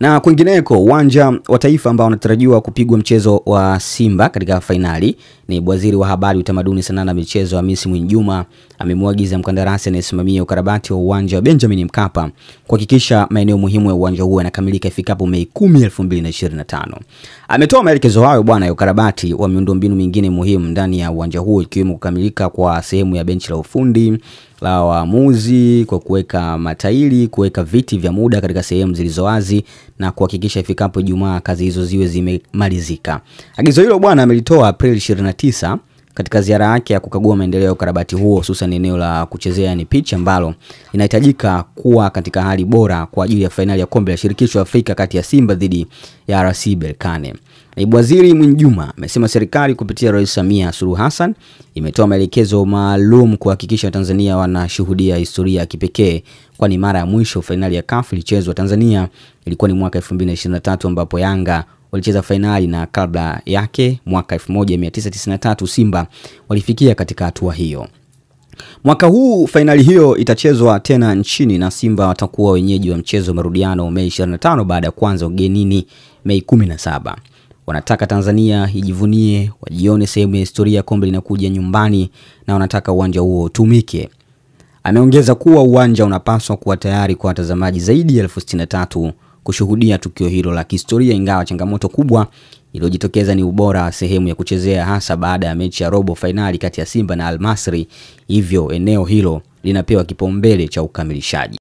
Na kwingineko, uwanja wa Taifa ambao unatarajiwa kupigwa mchezo wa Simba katika fainali, ni waziri wa habari, utamaduni, sanaa na michezo Hamisi Mwinjuma amemwagiza mkandarasi anayesimamia ukarabati wa uwanja wa Benjamin Mkapa kuhakikisha maeneo muhimu ya uwanja huo yanakamilika ifikapo Mei 10, 2025. Ametoa maelekezo hayo bwana ya ukarabati wa miundombinu mingine muhimu ndani ya uwanja huo, ikiwemo kukamilika kwa sehemu ya benchi la ufundi la waamuzi, kwa kuweka matairi, kuweka viti vya muda katika sehemu zilizo wazi na kuhakikisha ifikapo Ijumaa kazi hizo ziwe zimemalizika. Agizo hilo bwana amelitoa Aprili 29 katika ziara yake ya kukagua maendeleo ya ukarabati huo, hususan eneo la kuchezea yani pitch ambalo linahitajika kuwa katika hali bora kwa ajili ya fainali ya kombe la shirikisho Afrika kati ya Simba dhidi ya RC Berkane. Naibu Waziri Mwinjuma amesema serikali kupitia Rais Samia Suluhu Hassan imetoa maelekezo maalum kuhakikisha Tanzania wanashuhudia historia ya kipekee, kwani mara ya mwisho fainali ya CAF ilichezwa Tanzania ilikuwa ni mwaka 2023 ambapo Yanga walicheza fainali, na kabla yake mwaka 1993 Simba walifikia katika hatua hiyo. Mwaka huu fainali hiyo itachezwa tena nchini na Simba watakuwa wenyeji wa mchezo marudiano Mei 25 baada ya kuanza ugenini Mei 17. Wanataka Tanzania ijivunie, wajione sehemu ya historia ya kombe linakuja nyumbani, na wanataka uwanja huo utumike. Ameongeza kuwa uwanja unapaswa kuwa tayari kwa watazamaji zaidi ya 63,000 kushuhudia tukio hilo la kihistoria, ingawa changamoto kubwa iliyojitokeza ni ubora wa sehemu ya kuchezea, hasa baada ya mechi ya robo finali kati ya Simba na Al Masry, hivyo eneo hilo linapewa kipaumbele cha ukamilishaji.